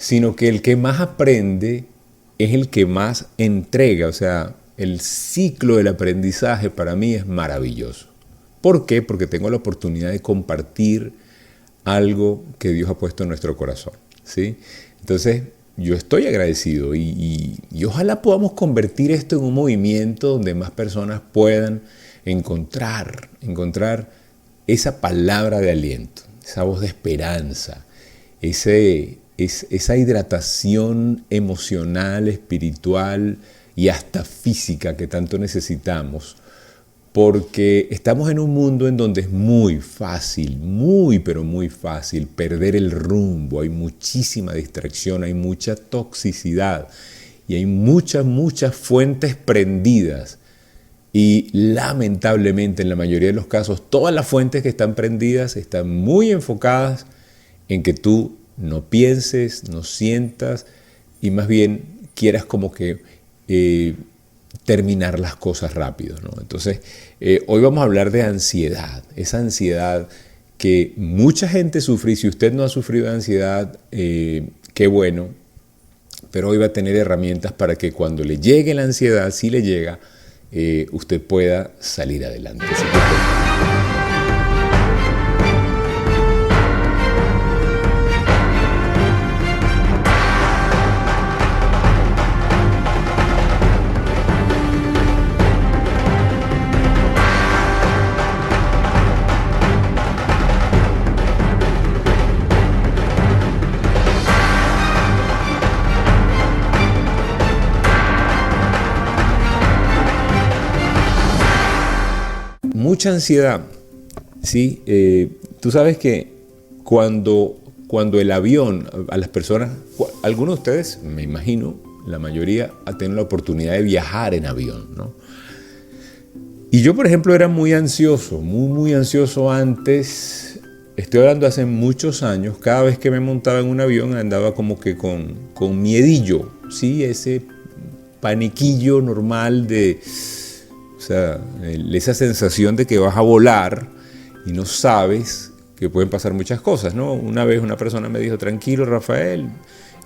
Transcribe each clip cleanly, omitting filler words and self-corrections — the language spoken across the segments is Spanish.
sino que el que más aprende es el que más entrega. O sea, el ciclo del aprendizaje para mí es maravilloso. ¿Por qué? Porque tengo la oportunidad de compartir algo que Dios ha puesto en nuestro corazón, ¿sí? Entonces, yo estoy agradecido y ojalá podamos convertir esto en un movimiento donde más personas puedan encontrar esa palabra de aliento, esa voz de esperanza, esa hidratación emocional, espiritual y hasta física que tanto necesitamos, porque estamos en un mundo en donde es muy fácil, pero muy fácil perder el rumbo. Hay muchísima distracción, hay mucha toxicidad y hay muchas fuentes prendidas. Y lamentablemente en la mayoría de los casos todas las fuentes que están prendidas están muy enfocadas en que tú no pienses, no sientas y más bien quieras como que terminar las cosas rápido, ¿no? Entonces, hoy vamos a hablar de ansiedad, esa ansiedad que mucha gente sufre, y si usted no ha sufrido de ansiedad, qué bueno, pero hoy va a tener herramientas para que cuando le llegue la ansiedad, si le llega, usted pueda salir adelante. Así que, mucha ansiedad, ¿sí? Tú sabes que cuando el avión, a las personas, algunos de ustedes, me imagino, la mayoría ha tenido la oportunidad de viajar en avión, ¿no? Y yo, por ejemplo, era muy ansioso, muy ansioso antes. Estoy hablando hace muchos años. Cada vez que me montaba en un avión andaba como que con miedillo, ¿sí? Ese paniquillo normal de... O sea, esa sensación de que vas a volar y no sabes que pueden pasar muchas cosas, ¿no? Una vez una persona me dijo, tranquilo, Rafael,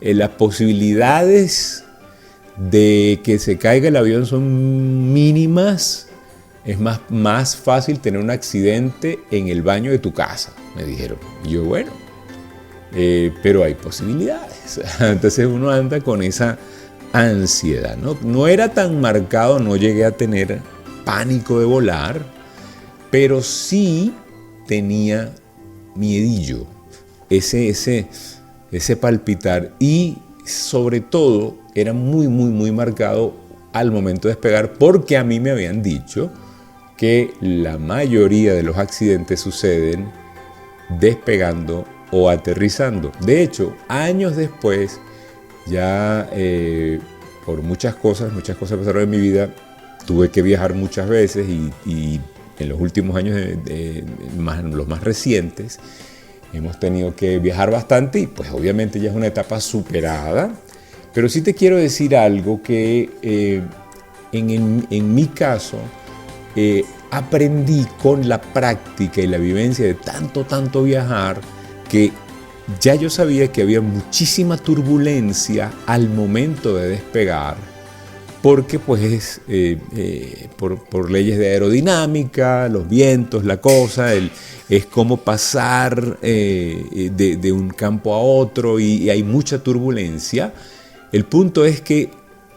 las posibilidades de que se caiga el avión son mínimas. Es más fácil tener un accidente en el baño de tu casa, me dijeron. Y yo, bueno, pero hay posibilidades. Entonces uno anda con esa ansiedad, ¿no? No era tan marcado, no llegué a tener pánico de volar, pero sí tenía miedillo, ese palpitar, y sobre todo era muy marcado al momento de despegar, porque a mí me habían dicho que la mayoría de los accidentes suceden despegando o aterrizando. De hecho, años después, ya por muchas cosas pasaron en mi vida. Tuve que viajar muchas veces y en los últimos años, los más recientes, hemos tenido que viajar bastante y pues obviamente ya es una etapa superada. Pero sí te quiero decir algo que en mi caso aprendí con la práctica y la vivencia de tanto viajar, que ya yo sabía que había muchísima turbulencia al momento de despegar, porque pues por leyes de aerodinámica, los vientos, la cosa, es como pasar de un campo a otro y hay mucha turbulencia. El punto es que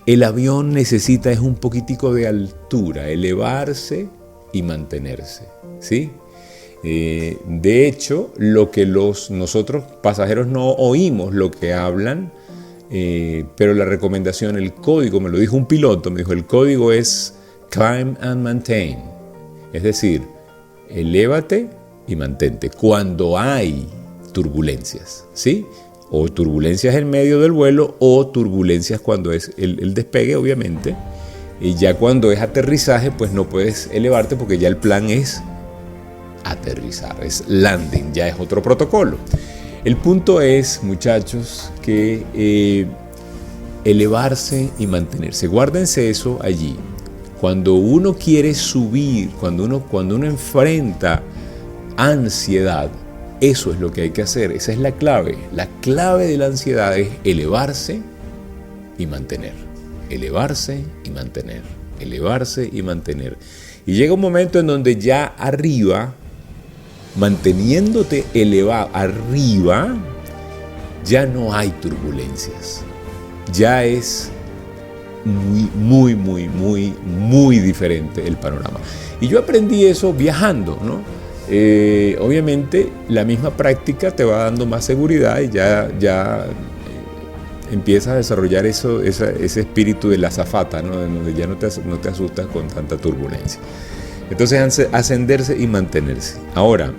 el avión necesita es un poquitico de altura, elevarse y mantenerse, ¿sí? De hecho, lo que nosotros pasajeros no oímos lo que hablan, pero la recomendación, el código, me lo dijo un piloto, me dijo, el código es climb and maintain, es decir, elévate y mantente cuando hay turbulencias, ¿sí? O turbulencias en medio del vuelo o turbulencias cuando es el despegue, obviamente. Y ya cuando es aterrizaje, pues no puedes elevarte porque ya el plan es aterrizar, es landing, ya es otro protocolo. El punto es, muchachos, que elevarse y mantenerse. Guárdense eso allí. Cuando uno quiere subir, cuando uno enfrenta ansiedad, Eso es lo que hay que hacer, esa es la clave. La clave de la ansiedad es elevarse y mantener. Elevarse y mantener. Elevarse y mantener. Y llega un momento en donde ya arriba, manteniéndote elevado arriba, ya no hay turbulencias. Ya es muy diferente el panorama. Y yo aprendí eso viajando, ¿no? Obviamente la misma práctica te va dando más seguridad y ya empiezas a desarrollar ese espíritu de la azafata, ¿no? Donde ya no te asustas con tanta turbulencia. Entonces, ascenderse y mantenerse. Ahora,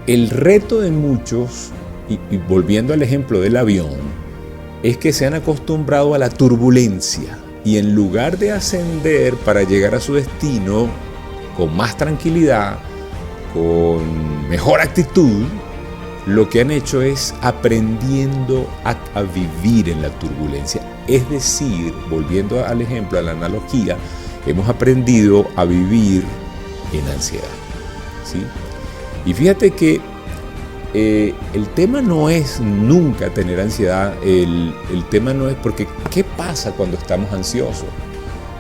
el reto de muchos, y volviendo al ejemplo del avión, es que se han acostumbrado a la turbulencia y en lugar de ascender para llegar a su destino con más tranquilidad, con mejor actitud, lo que han hecho es aprendiendo a vivir en la turbulencia. Es decir, volviendo al ejemplo, a la analogía, hemos aprendido a vivir en ansiedad, ¿sí? Y fíjate que el tema no es nunca tener ansiedad, el tema no es porque ¿qué pasa cuando estamos ansiosos?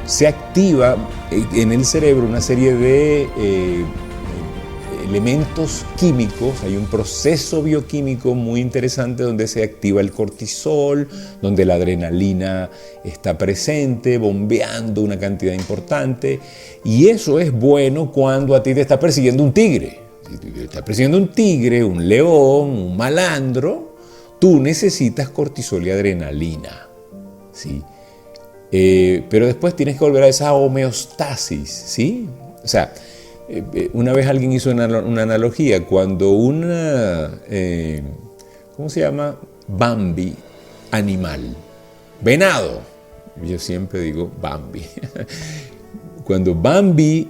Se activa en el cerebro una serie de elementos químicos, hay un proceso bioquímico muy interesante donde se activa el cortisol, donde la adrenalina está presente, bombeando una cantidad importante, y eso es bueno cuando a ti te está persiguiendo un tigre. Si te está persiguiendo un tigre, un león, un malandro, tú necesitas cortisol y adrenalina, ¿sí? Pero después tienes que volver a esa homeostasis, ¿sí? O sea, una vez alguien hizo una analogía, cuando ¿cómo se llama? Bambi, animal, venado, yo siempre digo Bambi, cuando Bambi,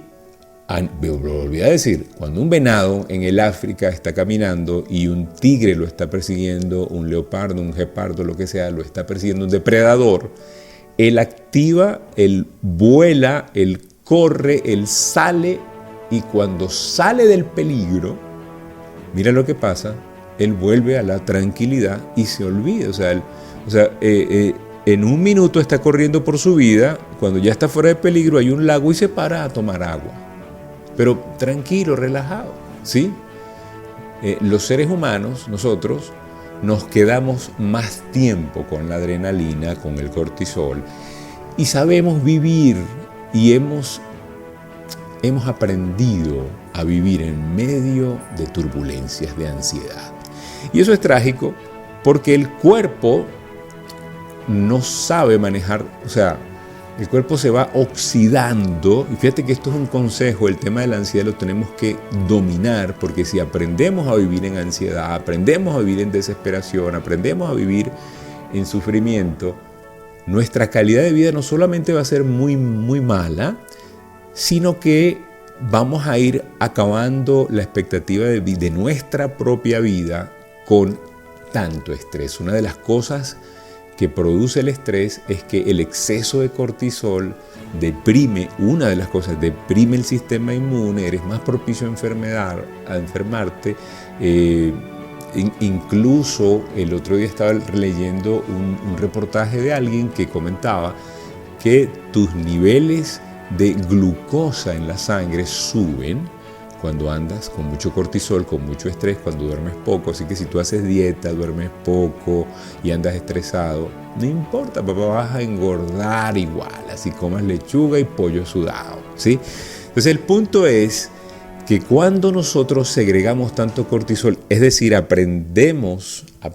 lo olvidé decir, cuando un venado en el África está caminando y un tigre lo está persiguiendo, un leopardo, un guepardo, lo que sea, lo está persiguiendo un depredador, él activa, él vuela, él corre, él sale, y cuando sale del peligro, mira lo que pasa, él vuelve a la tranquilidad y se olvida. En un minuto está corriendo por su vida, cuando ya está fuera de peligro hay un lago y se para a tomar agua. Pero tranquilo, relajado, ¿sí? Los seres humanos, nosotros, nos quedamos más tiempo con la adrenalina, con el cortisol, y sabemos vivir y hemos aprendido a vivir en medio de turbulencias, de ansiedad. Y eso es trágico porque el cuerpo no sabe manejar, o sea, el cuerpo se va oxidando. Y fíjate que esto es un consejo, el tema de la ansiedad lo tenemos que dominar, porque si aprendemos a vivir en ansiedad, aprendemos a vivir en desesperación, aprendemos a vivir en sufrimiento, nuestra calidad de vida no solamente va a ser muy mala, sino que vamos a ir acabando la expectativa de nuestra propia vida con tanto estrés. Una de las cosas que produce el estrés es que el exceso de cortisol deprime el sistema inmune, eres más propicio a enfermarte. Incluso el otro día estaba leyendo un reportaje de alguien que comentaba que tus niveles de glucosa en la sangre suben cuando andas con mucho cortisol, con mucho estrés, cuando duermes poco. Así que si tú haces dieta, duermes poco y andas estresado, no importa, papá, vas a engordar igual, así comas lechuga y pollo sudado, ¿sí? Entonces el punto es que cuando nosotros segregamos tanto cortisol, es decir, aprendemos a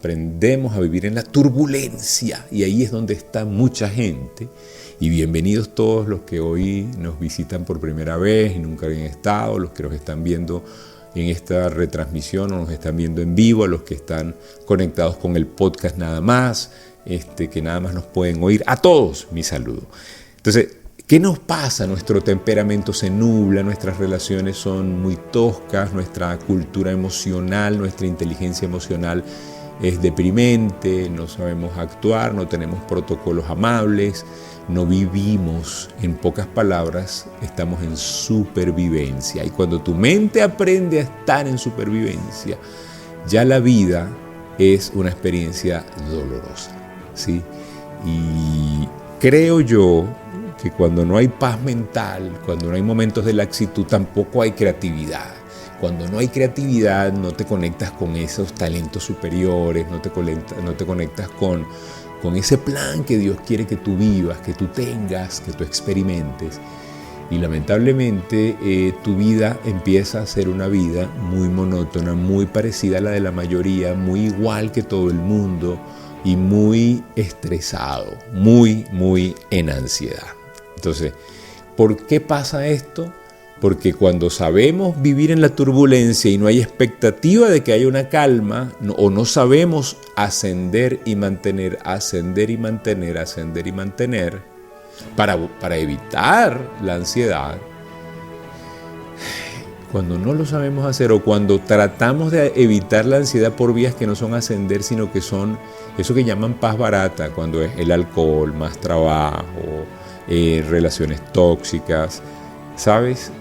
vivir en la turbulencia, y ahí es donde está mucha gente. Y bienvenidos todos los que hoy nos visitan por primera vez y nunca habían estado, los que nos están viendo en esta retransmisión o nos están viendo en vivo, a los que están conectados con el podcast nada más, que nada más nos pueden oír. A todos mi saludo. Entonces, ¿qué nos pasa? Nuestro temperamento se nubla, nuestras relaciones son muy toscas, nuestra cultura emocional, nuestra inteligencia emocional es deprimente, no sabemos actuar, no tenemos protocolos amables, no vivimos, en pocas palabras, estamos en supervivencia. Y cuando tu mente aprende a estar en supervivencia, ya la vida es una experiencia dolorosa, ¿sí? Y creo yo que cuando no hay paz mental, cuando no hay momentos de laxitud, tampoco hay creatividad. Cuando no hay creatividad, no te conectas con esos talentos superiores, no te conectas con ese plan que Dios quiere que tú vivas, que tú tengas, que tú experimentes. Y lamentablemente tu vida empieza a ser una vida muy monótona, muy parecida a la de la mayoría, muy igual que todo el mundo y muy estresado, muy en ansiedad. Entonces, ¿por qué pasa esto? Porque cuando sabemos vivir en la turbulencia y no hay expectativa de que haya una calma, o no sabemos ascender y mantener, para evitar la ansiedad, cuando no lo sabemos hacer o cuando tratamos de evitar la ansiedad por vías que no son ascender, sino que son eso que llaman paz barata, cuando es el alcohol, más trabajo, relaciones tóxicas, ¿sabes?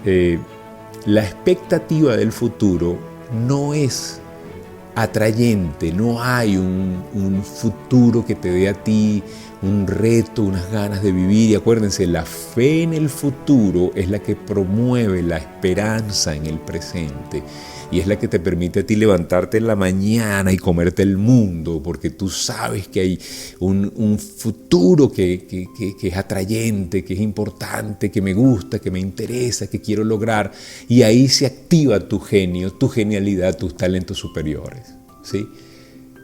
La expectativa del futuro no es atrayente, no hay un futuro que te dé a ti un reto, unas ganas de vivir. Y acuérdense, la fe en el futuro es la que promueve la esperanza en el presente y es la que te permite a ti levantarte en la mañana y comerte el mundo, porque tú sabes que hay un futuro que es atrayente, que es importante, que me gusta, que me interesa, que quiero lograr, y ahí se activa tu genio, tu genialidad, tus talentos superiores, ¿sí?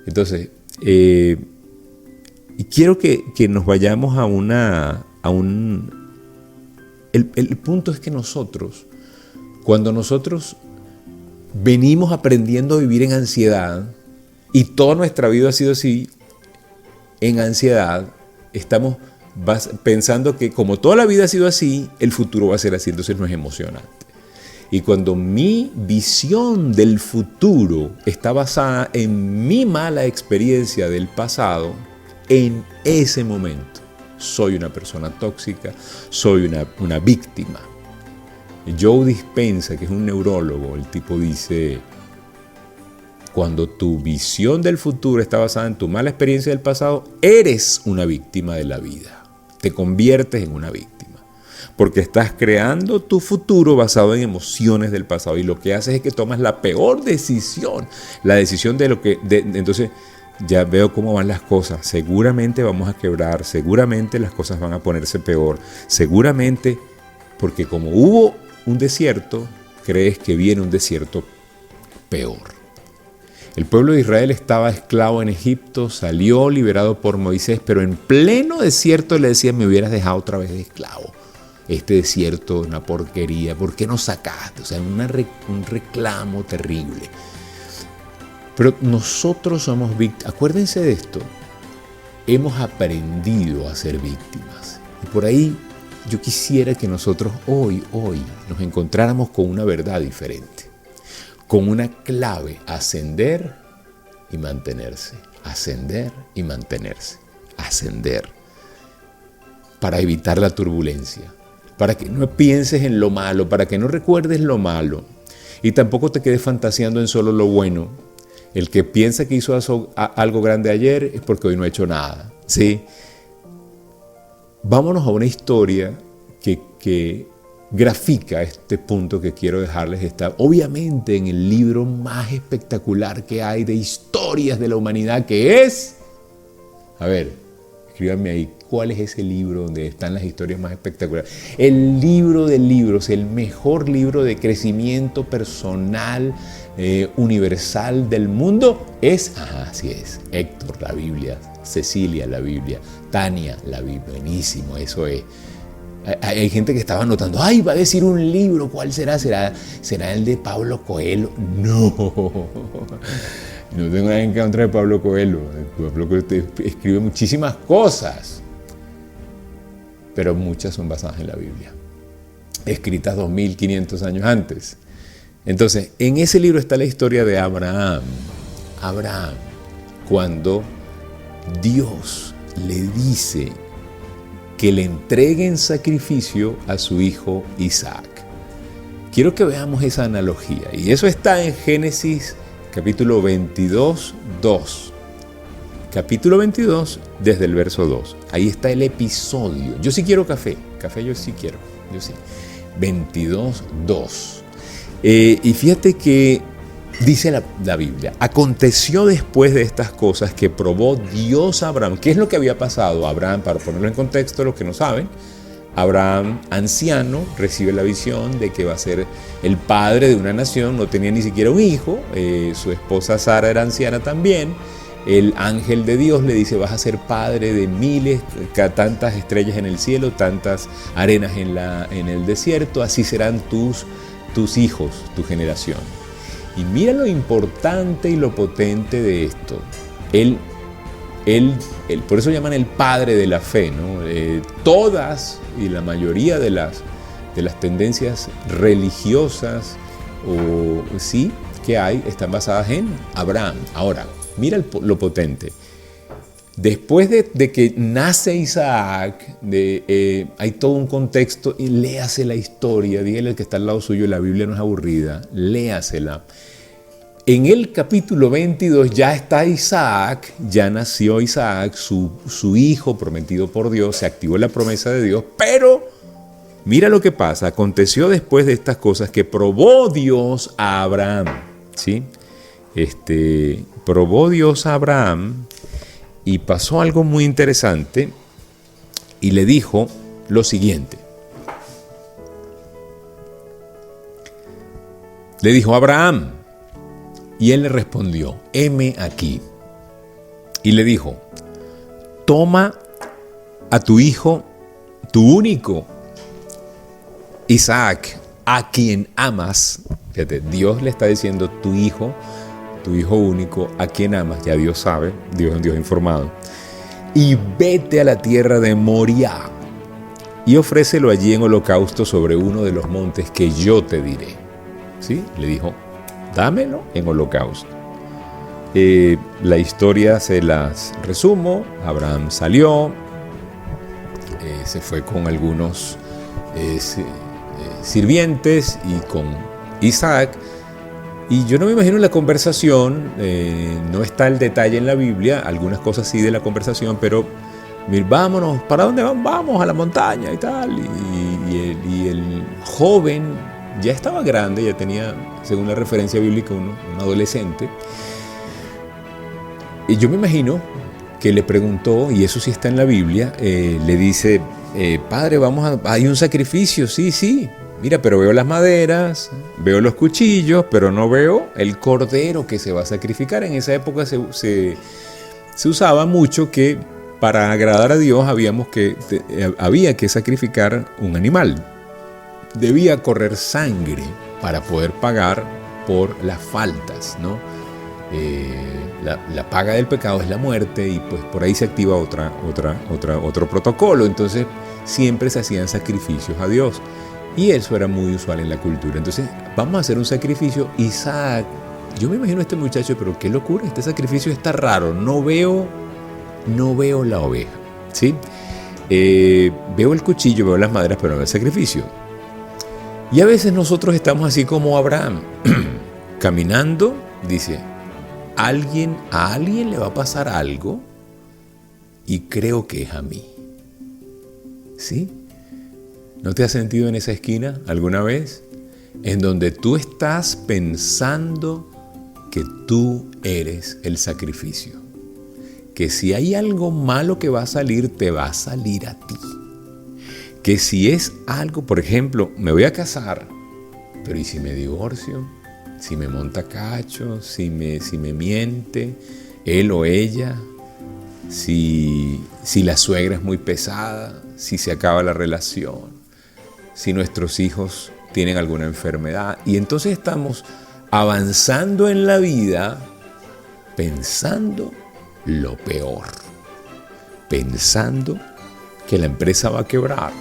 Entonces, y quiero que nos vayamos el punto es que cuando nosotros venimos aprendiendo a vivir en ansiedad, y toda nuestra vida ha sido así, en ansiedad, estamos pensando que como toda la vida ha sido así, el futuro va a ser así, entonces no es emocionante. Y cuando mi visión del futuro está basada en mi mala experiencia del pasado, en ese momento soy una persona tóxica, soy una víctima. Joe Dispenza, que es un neurólogo, el tipo dice: cuando tu visión del futuro está basada en tu mala experiencia del pasado, eres una víctima de la vida. Te conviertes en una víctima. Porque estás creando tu futuro basado en emociones del pasado. Y lo que haces es que tomas la peor decisión. La decisión de lo que... entonces, ya veo cómo van las cosas. Seguramente vamos a quebrar. Seguramente las cosas van a ponerse peor. Seguramente, porque como hubo un desierto, crees que viene un desierto peor. El pueblo de Israel estaba esclavo en Egipto, salió liberado por Moisés, pero en pleno desierto le decían: me hubieras dejado otra vez de esclavo. Este desierto es una porquería, ¿por qué nos sacaste? O sea, un reclamo terrible. Pero nosotros somos víctimas. Acuérdense de esto. Hemos aprendido a ser víctimas. Y por ahí yo quisiera que nosotros hoy nos encontráramos con una verdad diferente. Con una clave: ascender y mantenerse. Ascender y mantenerse. Ascender. Para evitar la turbulencia. Para que no pienses en lo malo, para que no recuerdes lo malo. Y tampoco te quedes fantaseando en solo lo bueno. El que piensa que hizo algo grande ayer es porque hoy no ha hecho nada, ¿sí? Vámonos a una historia que grafica este punto que quiero dejarles. Está obviamente en el libro más espectacular que hay de historias de la humanidad, que es... A ver, escríbanme ahí, ¿cuál es ese libro donde están las historias más espectaculares? El libro de libros, el mejor libro de crecimiento personal universal del mundo es, así es, Héctor, la Biblia, Cecilia, la Biblia, Tania, la Biblia, buenísimo, eso es. Hay gente que estaba anotando: ay, va a decir un libro, ¿cuál será? ¿Será el de Pablo Coelho? No tengo nada en contra de Pablo Coelho. Pablo Coelho escribe muchísimas cosas, pero muchas son basadas en la Biblia, escritas 2500 años antes. Entonces, en ese libro está la historia de Abraham, cuando Dios le dice que le entregue en sacrificio a su hijo Isaac. Quiero que veamos esa analogía, y eso está en Génesis capítulo 22, 2. Capítulo 22, desde el verso 2. Ahí está el episodio. Yo sí quiero café. Café yo sí quiero. Yo sí. 22, 2. Y fíjate que dice la Biblia: aconteció después de estas cosas que probó Dios a Abraham. ¿Qué es lo que había pasado? Abraham, para ponerlo en contexto, los que no saben, Abraham, anciano, recibe la visión de que va a ser el padre de una nación. No tenía ni siquiera un hijo. Su esposa Sara era anciana también. El ángel de Dios le dice: vas a ser padre de miles, tantas estrellas en el cielo, tantas arenas en el desierto, así serán tus hijos, tu generación. Y mira lo importante y lo potente de esto. Él, por eso llaman el padre de la fe, ¿no? Todas y la mayoría de las tendencias religiosas sí que hay están basadas en Abraham. Ahora, mira lo potente. Después de que nace Isaac, hay todo un contexto, y léase la historia. Dígale al que está al lado suyo: la Biblia no es aburrida, léasela. En el capítulo 22 ya está Isaac, ya nació Isaac, su hijo prometido por Dios, se activó la promesa de Dios, pero mira lo que pasa. Aconteció después de estas cosas que probó Dios a Abraham, ¿sí? Probó Dios a Abraham y pasó algo muy interesante y le dijo lo siguiente. Le dijo: Abraham. Y él le respondió: heme aquí. Y le dijo: toma a tu hijo, tu único, Isaac, a quien amas. Fíjate, Dios le está diciendo: tu hijo único, a quien amas. Ya Dios sabe, Dios es un Dios informado. Y vete a la tierra de Moriah y ofrécelo allí en holocausto sobre uno de los montes que yo te diré. ¿Sí? Le dijo: dámelo en holocausto. La historia se las resumo. Abraham salió, se fue con algunos sirvientes y con Isaac. Y yo no me imagino la conversación, no está el detalle en la Biblia, algunas cosas sí de la conversación, pero vámonos, ¿para dónde vamos? Vamos a la montaña y tal. Y el joven ya estaba grande, ya tenía, según la referencia bíblica, un adolescente. Y yo me imagino que le preguntó, y eso sí está en la Biblia, le dice: padre, hay un sacrificio, sí. Mira, pero veo las maderas, veo los cuchillos, pero no veo el cordero que se va a sacrificar. En esa época se usaba mucho que para agradar a Dios había que sacrificar un animal. Debía correr sangre para poder pagar por las faltas, ¿no? La paga del pecado es la muerte, y pues por ahí se activa otro protocolo. Entonces siempre se hacían sacrificios a Dios. Y eso era muy usual en la cultura. Entonces, vamos a hacer un sacrificio. Isaac, yo me imagino a este muchacho, pero qué locura, este sacrificio está raro. No veo la oveja, ¿sí? Veo el cuchillo, veo las maderas, pero no veo el sacrificio. Y a veces nosotros estamos así como Abraham, caminando, dice: a alguien le va a pasar algo y creo que es a mí, ¿sí? ¿No te has sentido en esa esquina alguna vez? En donde tú estás pensando que tú eres el sacrificio. Que si hay algo malo que va a salir, te va a salir a ti. Que si es algo, por ejemplo, me voy a casar, pero ¿y si me divorcio? Si me monta cacho, si me miente él o ella, si la suegra es muy pesada, si se acaba la relación, si nuestros hijos tienen alguna enfermedad. Y entonces estamos avanzando en la vida pensando lo peor, pensando que la empresa va a quebrar.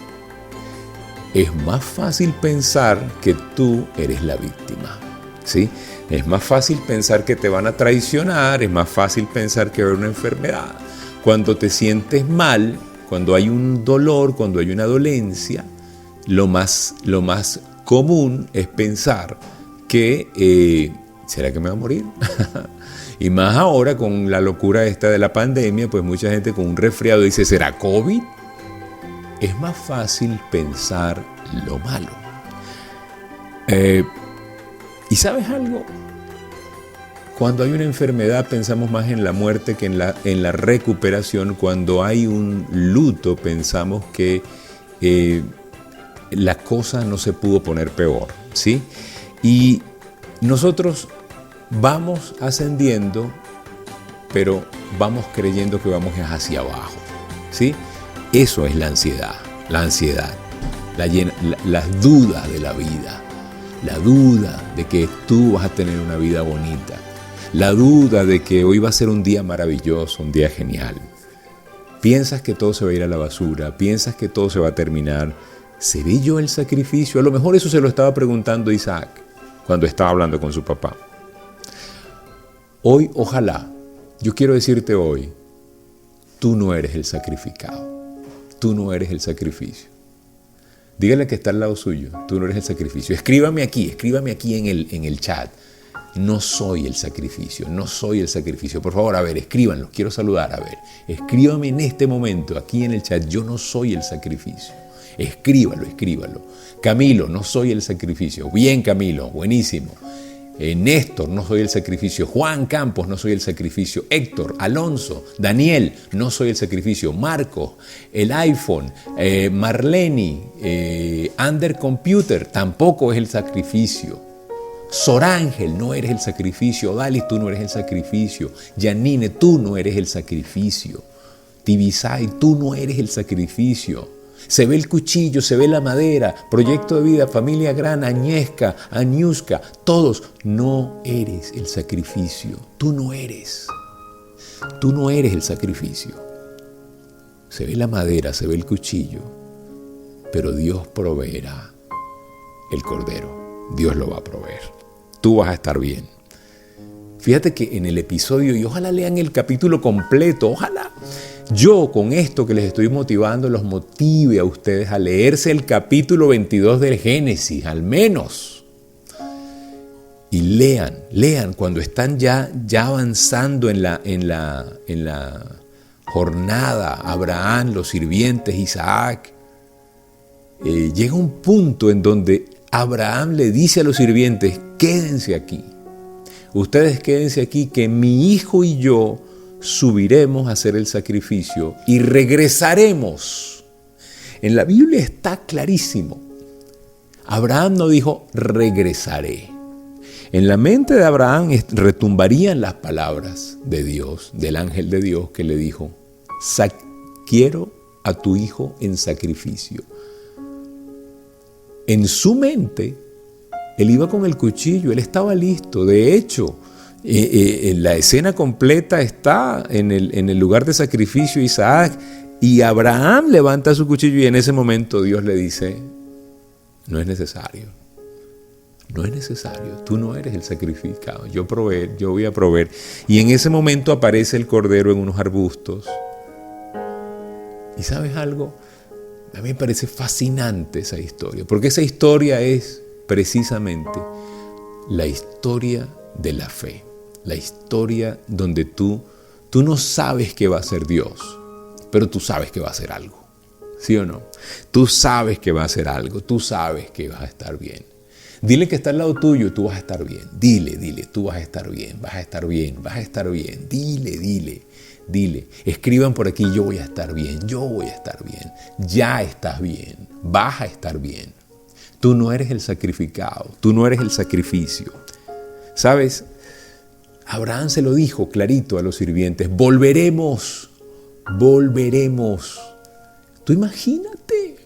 Es más fácil pensar que tú eres la víctima, ¿sí? Es más fácil pensar que te van a traicionar, es más fácil pensar que va a haber una enfermedad. Cuando te sientes mal, cuando hay un dolor, cuando hay una dolencia, lo más común es pensar que ¿será que me va a morir? Y más ahora con la locura esta de la pandemia, pues mucha gente con un resfriado dice, ¿será COVID? Es más fácil pensar lo malo. ¿Y sabes algo? Cuando hay una enfermedad pensamos más en la muerte que en la recuperación. Cuando hay un luto pensamos que la cosa no se pudo poner peor, ¿sí? Y nosotros vamos ascendiendo, pero vamos creyendo que vamos hacia abajo, ¿sí? Eso es la ansiedad, las dudas de la vida, la duda de que tú vas a tener una vida bonita, la duda de que hoy va a ser un día maravilloso, un día genial. Piensas que todo se va a ir a la basura, piensas que todo se va a terminar. ¿Seré yo el sacrificio? A lo mejor eso se lo estaba preguntando Isaac cuando estaba hablando con su papá. Hoy, ojalá, yo quiero decirte hoy, tú no eres el sacrificado, tú no eres el sacrificio. Dígale que está al lado suyo, tú no eres el sacrificio. Escríbame aquí en el chat. No soy el sacrificio, no soy el sacrificio. Por favor, a ver, escríbanlo, quiero saludar, a ver. Escríbame en este momento, aquí en el chat, yo no soy el sacrificio. Escríbalo. Camilo, no soy el sacrificio. Bien, Camilo, buenísimo. Néstor, no soy el sacrificio. Juan Campos, no soy el sacrificio. Héctor, Alonso, Daniel, no soy el sacrificio. Marcos, el iPhone, Marleni, Under Computer, tampoco es el sacrificio. Sorángel, no eres el sacrificio. Dalis, tú no eres el sacrificio. Janine, tú no eres el sacrificio. Tibisay, tú no eres el sacrificio. Se ve el cuchillo, se ve la madera, Proyecto de Vida, Familia Gran, Añezca, Añusca, todos, no eres el sacrificio. Tú no eres el sacrificio. Se ve la madera, se ve el cuchillo, pero Dios proveerá el cordero. Dios lo va a proveer. Tú vas a estar bien. Fíjate que en el episodio, y ojalá lean el capítulo completo, ojalá yo con esto que les estoy motivando los motive a ustedes a leerse el capítulo 22 del Génesis, al menos. Y lean cuando están ya avanzando en la jornada, Abraham, los sirvientes, Isaac. Llega un punto en donde Abraham le dice a los sirvientes, quédense aquí. Ustedes quédense aquí, que mi hijo y yo subiremos a hacer el sacrificio y regresaremos. En la Biblia está clarísimo. Abraham no dijo, regresaré. En la mente de Abraham retumbarían las palabras de Dios, del ángel de Dios que le dijo, quiero a tu hijo en sacrificio. En su mente, él iba con el cuchillo, él estaba listo. De hecho, la escena completa está en el lugar de sacrificio, Isaac, y Abraham levanta su cuchillo y en ese momento Dios le dice, no es necesario, tú no eres el sacrificado, yo voy a proveer. Y en ese momento aparece el cordero en unos arbustos. ¿Y sabes algo? A mí me parece fascinante esa historia, porque esa historia es precisamente la historia de la fe, la historia donde tú no sabes qué va a hacer Dios, pero tú sabes que va a hacer algo, ¿sí o no? Tú sabes que va a hacer algo, tú sabes que vas a estar bien. Dile que está al lado tuyo, tú vas a estar bien. Dile, tú vas a estar bien, vas a estar bien, vas a estar bien. Dile, escriban por aquí, yo voy a estar bien, ya estás bien, vas a estar bien. Tú no eres el sacrificado, tú no eres el sacrificio. ¿Sabes? Abraham se lo dijo clarito a los sirvientes, volveremos. Tú imagínate,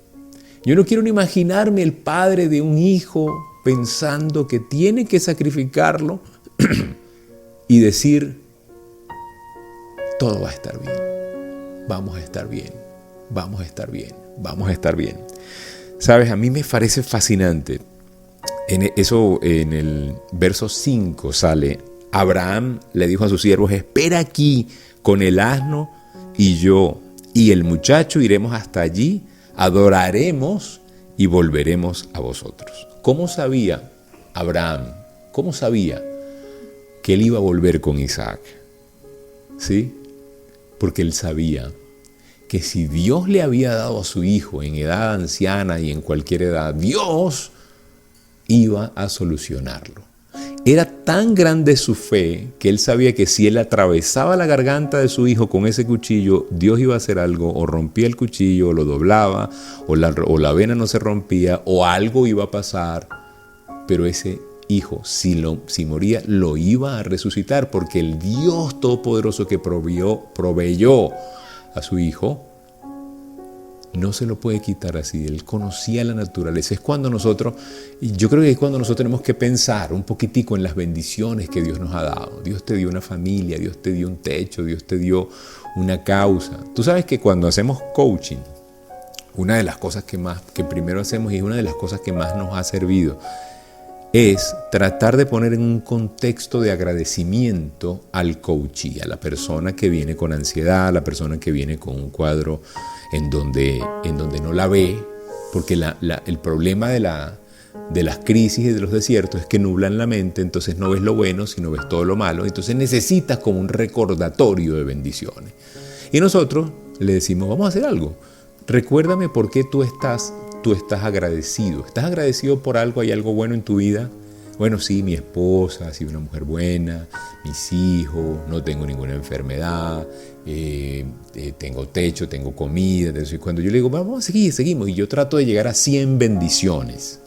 yo no quiero ni imaginarme el padre de un hijo pensando que tiene que sacrificarlo y decir, todo va a estar bien, vamos a estar bien. Sabes, a mí me parece fascinante. En el verso 5 sale, Abraham le dijo a sus siervos, espera aquí con el asno y yo y el muchacho iremos hasta allí, adoraremos y volveremos a vosotros. ¿Cómo sabía Abraham? ¿Cómo sabía que él iba a volver con Isaac. ¿Sí? Porque él sabía que si Dios le había dado a su hijo en edad anciana y en cualquier edad, Dios iba a solucionarlo. Era tan grande su fe que él sabía que si él atravesaba la garganta de su hijo con ese cuchillo, Dios iba a hacer algo, o rompía el cuchillo, o lo doblaba, o la vena no se rompía, o algo iba a pasar. Pero ese hijo, si moría, lo iba a resucitar, porque el Dios Todopoderoso que proveyó a su hijo, no se lo puede quitar así. Él conocía la naturaleza. Es cuando nosotros, y yo creo que es cuando nosotros tenemos que pensar un poquitico en las bendiciones que Dios nos ha dado. Dios te dio una familia, Dios te dio un techo, Dios te dio una causa. Tú sabes que cuando hacemos coaching, una de las cosas que primero hacemos, y es una de las cosas que más nos ha servido, es tratar de poner en un contexto de agradecimiento al coachee, a la persona que viene con ansiedad, a la persona que viene con un cuadro en donde no la ve, porque el problema de las crisis y de los desiertos es que nublan la mente, entonces no ves lo bueno, sino ves todo lo malo, entonces necesitas como un recordatorio de bendiciones. Y nosotros le decimos, vamos a hacer algo, recuérdame por qué tú estás agradecido. ¿Estás agradecido por algo? ¿Hay algo bueno en tu vida? Bueno, sí, mi esposa ha sido una mujer buena, mis hijos, no tengo ninguna enfermedad, tengo techo, tengo comida. Entonces, cuando yo le digo, vamos a seguir, seguimos, y yo trato de llegar a 100 bendiciones.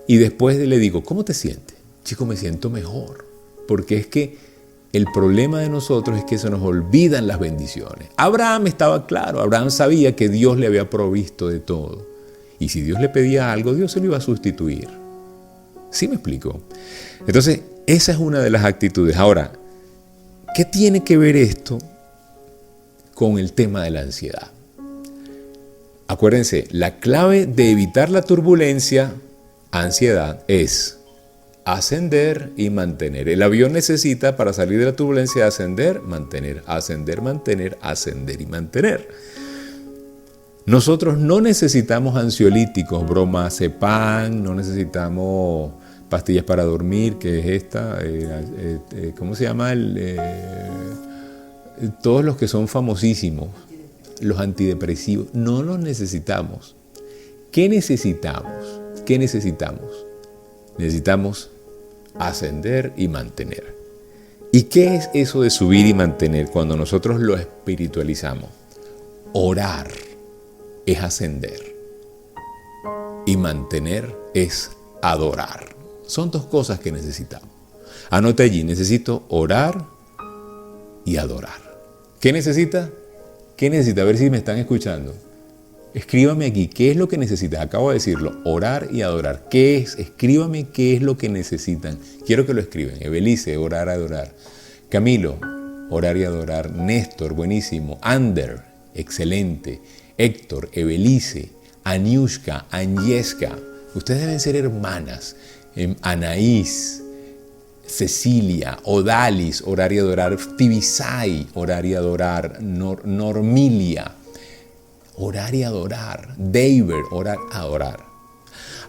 Y después le digo, ¿cómo te sientes? Chico, me siento mejor, porque es que el problema de nosotros es que se nos olvidan las bendiciones. Abraham estaba claro, Abraham sabía que Dios le había provisto de todo. Y si Dios le pedía algo, Dios se lo iba a sustituir. ¿Sí me explico? Entonces, esa es una de las actitudes. Ahora, ¿qué tiene que ver esto con el tema de la ansiedad? Acuérdense, la clave de evitar la turbulencia, ansiedad, es ascender y mantener. El avión necesita, para salir de la turbulencia, ascender, mantener, ascender, mantener, ascender y mantener. Nosotros no necesitamos ansiolíticos, bromazepam, no necesitamos pastillas para dormir, que es esta, ¿cómo se llama? Todos los que son famosísimos, los antidepresivos, no los necesitamos. ¿Qué necesitamos? ¿Qué necesitamos? Necesitamos ascender y mantener. ¿Y qué es eso de subir y mantener cuando nosotros lo espiritualizamos? Orar es ascender y mantener es adorar. Son dos cosas que necesitamos. Anote allí, necesito orar y adorar. ¿Qué necesita? ¿Qué necesita? A ver si me están escuchando. Escríbame aquí, ¿qué es lo que necesitas? Acabo de decirlo, orar y adorar. ¿Qué es? Escríbame qué es lo que necesitan. Quiero que lo escriban. Ebelice, orar, adorar. Camilo, orar y adorar. Néstor, buenísimo. Ander, excelente. Héctor, Ebelice, Aniushka, Agnieszka. Ustedes deben ser hermanas. Anaís, Cecilia, Odalis, orar y adorar. Tibisay, orar y adorar. Normilia, orar y adorar. David, orar, adorar.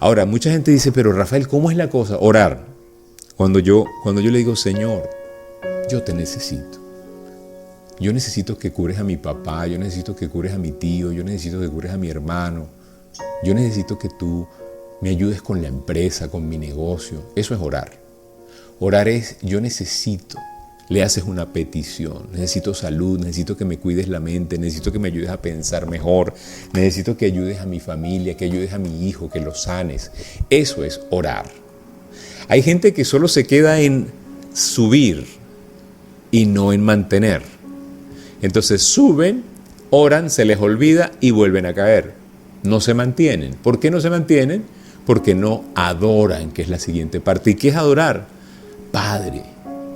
Ahora, mucha gente dice, pero Rafael, ¿cómo es la cosa? Orar. Cuando yo le digo, Señor, yo te necesito. Yo necesito que cures a mi papá, yo necesito que cures a mi tío, yo necesito que cures a mi hermano. Yo necesito que tú me ayudes con la empresa, con mi negocio. Eso es orar. Orar es, yo necesito, le haces una petición. Necesito salud, necesito que me cuides la mente, necesito que me ayudes a pensar mejor, necesito que ayudes a mi familia, que ayudes a mi hijo, que lo sanes. Eso es orar. Hay gente que solo se queda en subir y no en mantener. Entonces suben, oran, se les olvida y vuelven a caer. No se mantienen. ¿Por qué no se mantienen? Porque no adoran, que es la siguiente parte. ¿Y qué es adorar? Padre,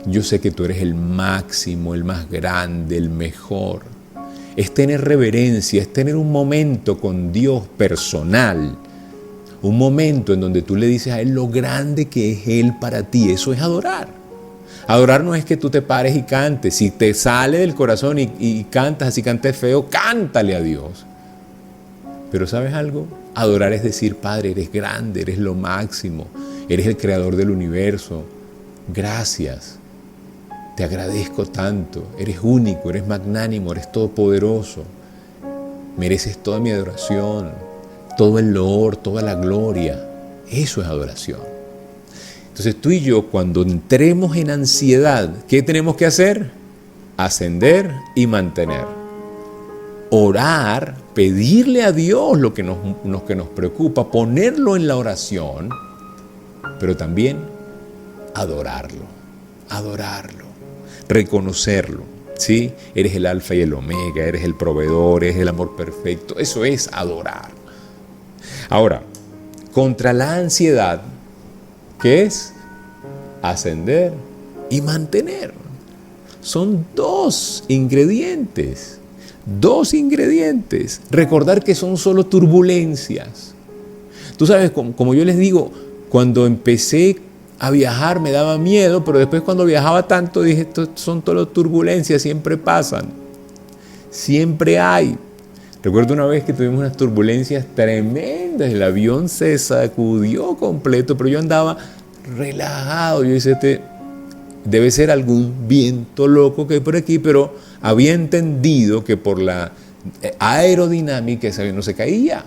yo sé que tú eres el máximo, el más grande, el mejor. Es tener reverencia, es tener un momento con Dios personal. Un momento en donde tú le dices a Él lo grande que es Él para ti. Eso es adorar. Adorar no es que tú te pares y cantes. Si te sale del corazón y cantas, así cantes feo, cántale a Dios. Pero ¿sabes algo? Adorar es decir, Padre, eres grande, eres lo máximo, eres el creador del universo. Gracias. te agradezco tanto, eres único, eres magnánimo, eres todopoderoso, mereces toda mi adoración, todo el loor, toda la gloria. Eso es adoración. Entonces tú y yo, cuando entremos en ansiedad, ¿qué tenemos que hacer? Ascender y mantener. Orar, pedirle a Dios lo que nos preocupa, ponerlo en la oración, pero también adorarlo, reconocerlo, ¿sí? Eres el alfa y el omega, eres el proveedor, eres el amor perfecto. Eso es adorar. Ahora, contra la ansiedad, ¿qué es? Ascender y mantener. Son dos ingredientes. Recordar que son solo turbulencias. Tú sabes, como yo les digo, cuando empecé a viajar me daba miedo, pero después cuando viajaba tanto dije, esto son solo turbulencias, siempre pasan. Siempre hay. Recuerdo una vez que tuvimos unas turbulencias tremendas, el avión se sacudió completo, pero yo andaba relajado. Yo dije, debe ser algún viento loco que hay por aquí, pero había entendido que por la aerodinámica ese avión no se caía.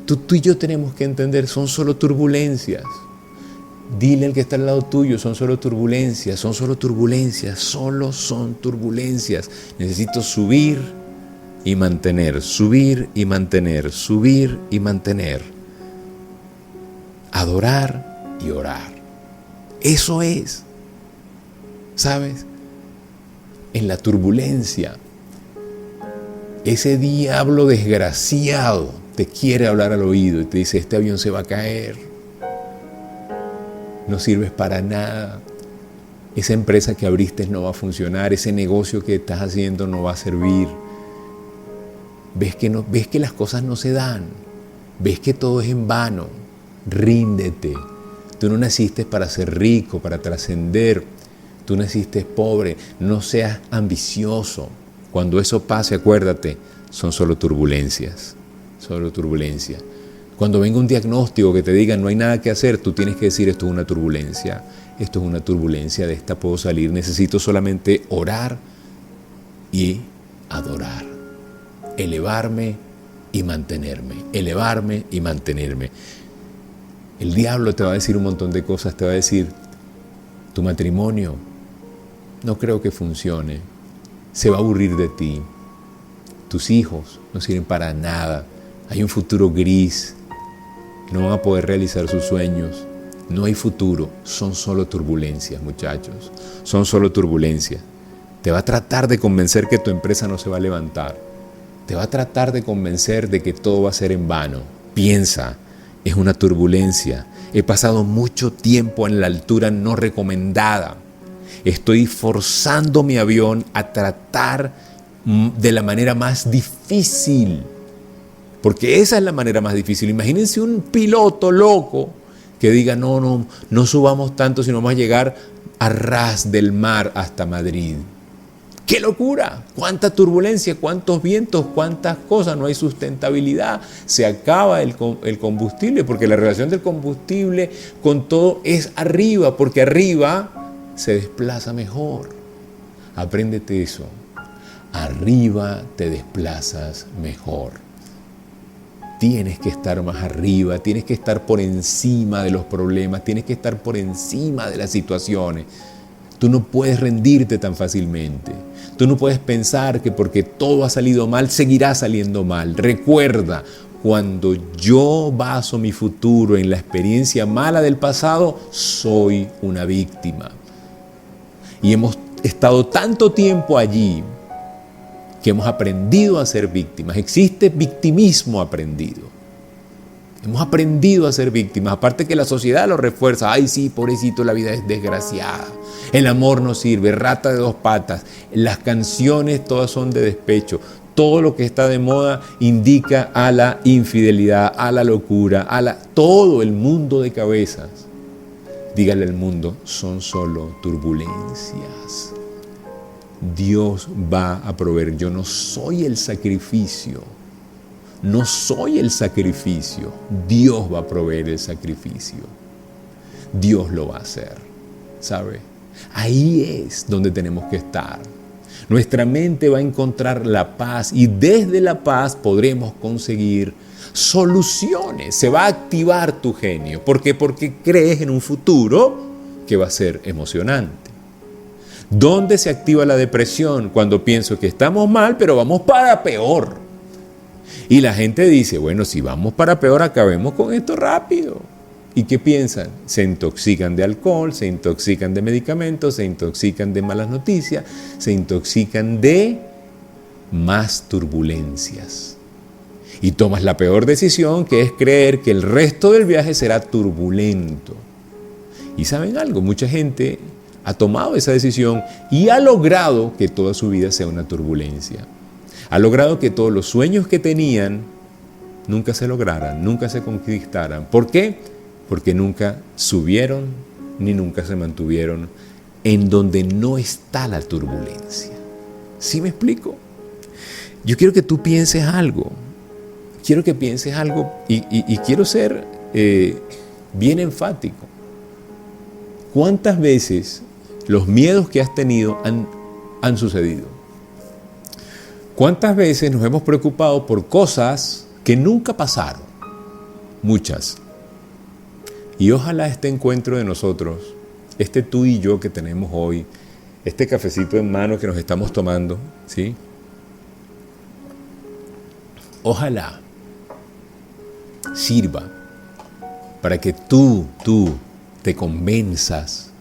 Tú y yo tenemos que entender, son solo turbulencias. Dile al que está al lado tuyo, son solo turbulencias, solo son turbulencias. Necesito subir y mantener, adorar y orar. Eso es, ¿sabes? En la turbulencia, ese diablo desgraciado te quiere hablar al oído y te dice, este avión se va a caer. No sirves para nada, esa empresa que abriste no va a funcionar, ese negocio que estás haciendo no va a servir. Ves que las cosas no se dan, ves que todo es en vano. Ríndete. Tú no naciste para ser rico, para trascender. Tú naciste pobre. No seas ambicioso. Cuando eso pase, acuérdate, son solo turbulencias. Cuando venga un diagnóstico que te diga no hay nada que hacer, tú tienes que decir esto es una turbulencia, de esta puedo salir, necesito solamente orar y adorar, elevarme y mantenerme. El diablo te va a decir un montón de cosas, te va a decir, tu matrimonio no creo que funcione, se va a aburrir de ti, tus hijos no sirven para nada, hay un futuro gris, no van a poder realizar sus sueños, no hay futuro, son solo turbulencias, muchachos, son solo turbulencias. Te va a tratar de convencer que tu empresa no se va a levantar, te va a tratar de convencer de que todo va a ser en vano. Piensa, es una turbulencia, he pasado mucho tiempo en la altura no recomendada, estoy forzando mi avión a tratar de la manera más difícil. Porque esa es la manera más difícil. Imagínense un piloto loco que diga, no subamos tanto, sino vamos a llegar a ras del mar hasta Madrid. ¡Qué locura! ¡Cuánta turbulencia! ¡Cuántos vientos! ¡Cuántas cosas! No hay sustentabilidad. Se acaba el combustible, porque la relación del combustible con todo es arriba, porque arriba se desplaza mejor. Apréndete eso. Arriba te desplazas mejor. Tienes que estar más arriba, tienes que estar por encima de los problemas, tienes que estar por encima de las situaciones. Tú no puedes rendirte tan fácilmente. Tú no puedes pensar que porque todo ha salido mal, seguirá saliendo mal. Recuerda, cuando yo baso mi futuro en la experiencia mala del pasado, soy una víctima. Y hemos estado tanto tiempo allí que hemos aprendido a ser víctimas. Existe victimismo aprendido. Hemos aprendido a ser víctimas. Aparte que la sociedad lo refuerza. Ay, sí, pobrecito, la vida es desgraciada. El amor no sirve, rata de dos patas. Las canciones todas son de despecho. Todo lo que está de moda indica a la infidelidad, a la locura, todo el mundo de cabezas. Dígale al mundo, son solo turbulencias. Dios va a proveer. Yo no soy el sacrificio. Dios va a proveer el sacrificio. Dios lo va a hacer. ¿sabe? Ahí es donde tenemos que estar. Nuestra mente va a encontrar la paz y desde la paz podremos conseguir soluciones. Se va a activar tu genio. ¿Por qué? Porque crees en un futuro que va a ser emocionante. ¿Dónde se activa la depresión? Cuando pienso que estamos mal, pero vamos para peor. Y la gente dice, bueno, si vamos para peor, acabemos con esto rápido. ¿Y qué piensan? Se intoxican de alcohol, se intoxican de medicamentos, se intoxican de malas noticias, se intoxican de más turbulencias. Y tomas la peor decisión, que es creer que el resto del viaje será turbulento. Y ¿saben algo? Mucha gente ha tomado esa decisión y ha logrado que toda su vida sea una turbulencia. Ha logrado que todos los sueños que tenían nunca se lograran, nunca se conquistaran. ¿Por qué? Porque nunca subieron ni nunca se mantuvieron en donde no está la turbulencia. ¿Sí me explico? Yo quiero que tú pienses algo. Quiero que pienses algo y quiero ser bien enfático. ¿Cuántas veces los miedos que has tenido han sucedido? ¿Cuántas veces nos hemos preocupado por cosas que nunca pasaron? Muchas. Y ojalá este encuentro de nosotros, este tú y yo que tenemos hoy, este cafecito en mano que nos estamos tomando, ¿sí? Ojalá sirva para que tú te convenzas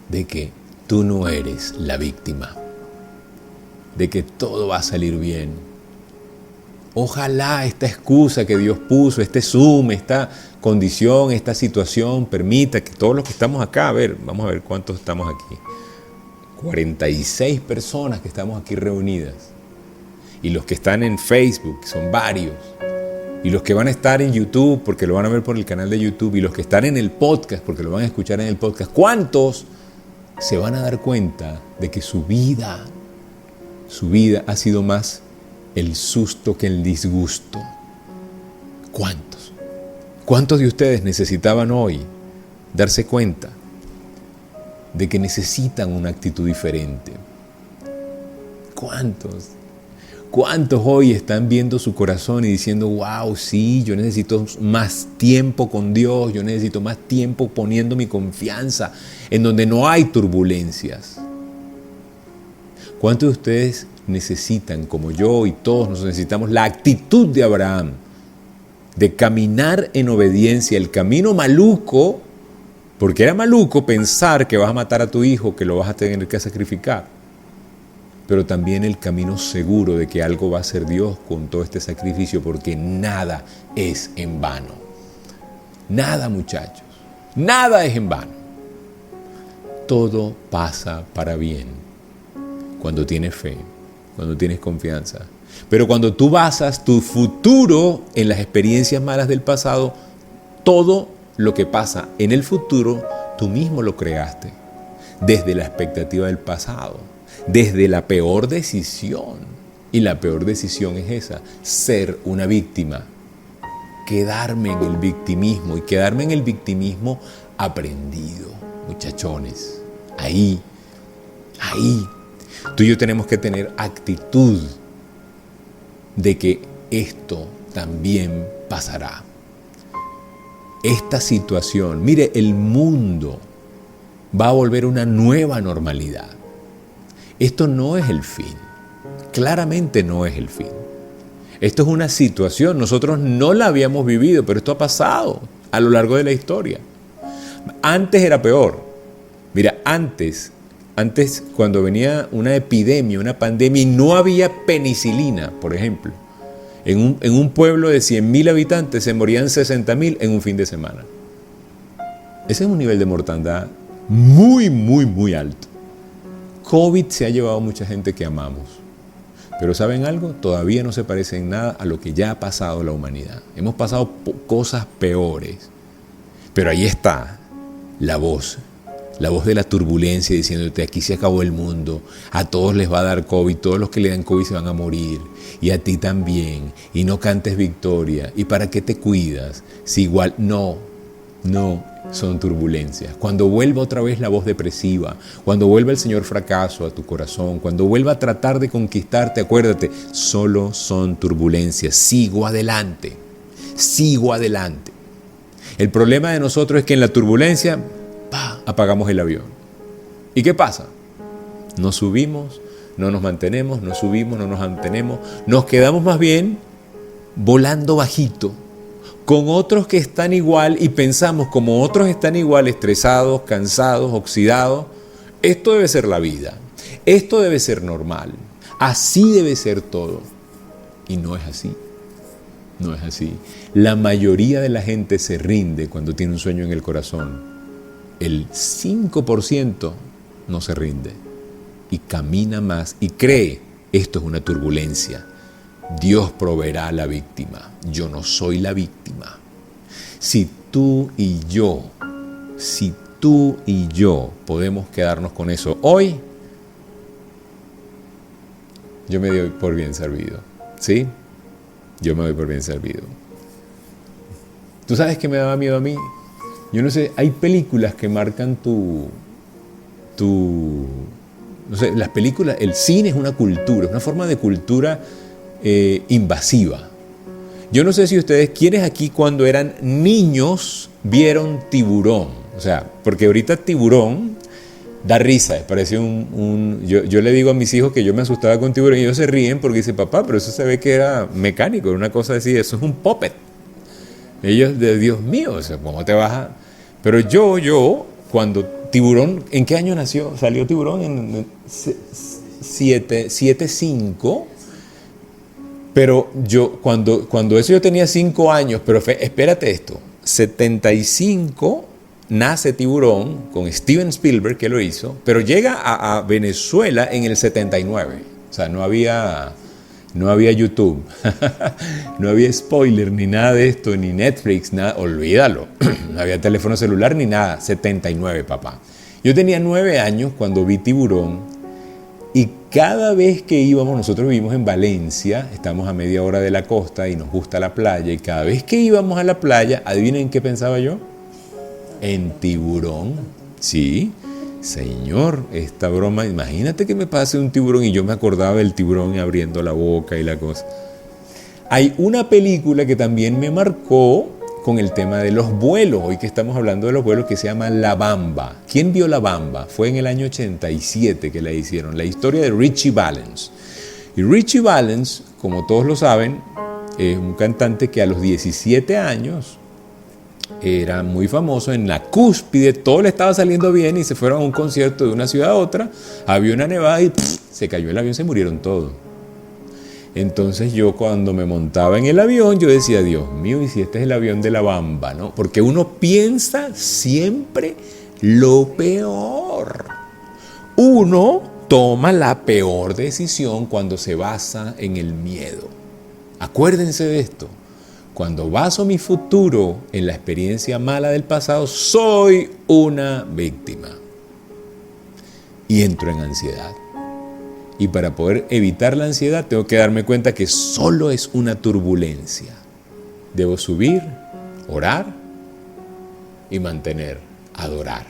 de que tú no eres la víctima, de que todo va a salir bien. Ojalá esta excusa que Dios puso, este Zoom, esta condición, esta situación permita que todos los que estamos acá, vamos a ver cuántos estamos aquí, 46 personas que estamos aquí reunidas, y los que están en Facebook, son varios, y los que van a estar en YouTube, porque lo van a ver por el canal de YouTube, y los que están en el podcast, porque lo van a escuchar en el podcast, ¿cuántos se van a dar cuenta de que su vida ha sido más el susto que el disgusto? ¿Cuántos? ¿Cuántos de ustedes necesitaban hoy darse cuenta de que necesitan una actitud diferente? ¿Cuántos? ¿Cuántos hoy están viendo su corazón y diciendo, wow, sí, yo necesito más tiempo con Dios, yo necesito más tiempo poniendo mi confianza en donde no hay turbulencias? ¿Cuántos de ustedes necesitan, como yo y todos nos necesitamos, la actitud de Abraham, de caminar en obediencia, el camino maluco, porque era maluco pensar que vas a matar a tu hijo, que lo vas a tener que sacrificar, pero también el camino seguro de que algo va a hacer Dios con todo este sacrificio, porque nada es en vano. Nada, muchachos, nada es en vano. Todo pasa para bien cuando tienes fe, cuando tienes confianza. Pero cuando tú basas tu futuro en las experiencias malas del pasado, todo lo que pasa en el futuro, tú mismo lo creaste, desde la expectativa del pasado, desde la peor decisión. Y la peor decisión es esa, ser una víctima, quedarme en el victimismo y quedarme en el victimismo aprendido. Muchachones, ahí, tú y yo tenemos que tener actitud de que esto también pasará. Esta situación, mire, el mundo va a volver a una nueva normalidad. Esto no es el fin, claramente no es el fin. Esto es una situación, nosotros no la habíamos vivido, pero esto ha pasado a lo largo de la historia. Antes era peor. Mira, antes cuando venía una epidemia, una pandemia y no había penicilina, por ejemplo, en un pueblo de 100.000 habitantes se morían 60.000 en un fin de semana. Ese es un nivel de mortandad muy, muy, muy alto. COVID se ha llevado a mucha gente que amamos. Pero ¿saben algo? Todavía no se parece en nada a lo que ya ha pasado la humanidad. Hemos pasado cosas peores. Pero ahí está la voz de la turbulencia diciéndote, aquí se acabó el mundo, a todos les va a dar COVID, todos los que le dan COVID se van a morir, y a ti también, y no cantes victoria, y para qué te cuidas, si igual no, No, son turbulencias. Cuando vuelva otra vez la voz depresiva, cuando vuelva el señor fracaso a tu corazón, cuando vuelva a tratar de conquistarte, acuérdate, solo son turbulencias. Sigo adelante, sigo adelante. El problema de nosotros es que en la turbulencia, apagamos el avión. ¿Y qué pasa? Nos subimos, no nos mantenemos, nos subimos, no nos mantenemos, nos quedamos más bien volando bajito, con otros que están igual y pensamos como otros están igual, estresados, cansados, oxidados. Esto debe ser la vida, esto debe ser normal, así debe ser todo. Y no es así, no es así. La mayoría de la gente se rinde cuando tiene un sueño en el corazón. El 5% no se rinde y camina más y cree, esto es una turbulencia. Dios proveerá a la víctima. Yo no soy la víctima. Si tú y yo podemos quedarnos con eso hoy, yo me doy por bien servido. ¿Sí? Yo me doy por bien servido. ¿Tú sabes qué me daba miedo a mí? Yo no sé, hay películas que marcan no sé, las películas, el cine es una cultura, es una forma de cultura invasiva. Yo no sé si ustedes, ¿quiénes aquí cuando eran niños vieron Tiburón? O sea, porque ahorita Tiburón da risa, parece yo le digo a mis hijos que yo me asustaba con Tiburón y ellos se ríen porque dicen, papá, pero eso se ve que era mecánico, era una cosa así, eso es un puppet. Ellos, Dios mío, o sea, ¿cómo te vas a...? Pero yo, cuando Tiburón, ¿en qué año nació? Salió Tiburón en 75. Pero yo, cuando eso yo tenía 5 años, pero espérate esto, 75 nace Tiburón con Steven Spielberg, que lo hizo, pero llega a Venezuela en el 79. O sea, no había YouTube, no había spoiler, ni nada de esto, ni Netflix, nada, olvídalo. No había teléfono celular ni nada, 79, papá. Yo tenía 9 años cuando vi Tiburón. Y cada vez que íbamos, nosotros vivimos en Valencia, estamos a media hora de la costa y nos gusta la playa, y cada vez que íbamos a la playa, ¿adivinen qué pensaba yo? En Tiburón. Sí, señor, esta broma, imagínate que me pase un tiburón y yo me acordaba del tiburón abriendo la boca y la cosa. Hay una película que también me marcó con el tema de los vuelos, hoy que estamos hablando de los vuelos, que se llama La Bamba. ¿Quién vio La Bamba? Fue en el año 87 que la hicieron, la historia de Ritchie Valens. Y Ritchie Valens, como todos lo saben, es un cantante que a los 17 años era muy famoso, en la cúspide, todo le estaba saliendo bien y se fueron a un concierto de una ciudad a otra, había una nevada y se cayó el avión, se murieron todos. Entonces yo cuando me montaba en el avión, yo decía, Dios mío, ¿y si este es el avión de La Bamba, no? Porque uno piensa siempre lo peor. Uno toma la peor decisión cuando se basa en el miedo. Acuérdense de esto. Cuando baso mi futuro en la experiencia mala del pasado, soy una víctima. Y entro en ansiedad. Y para poder evitar la ansiedad tengo que darme cuenta que solo es una turbulencia. Debo subir, orar y mantener, adorar.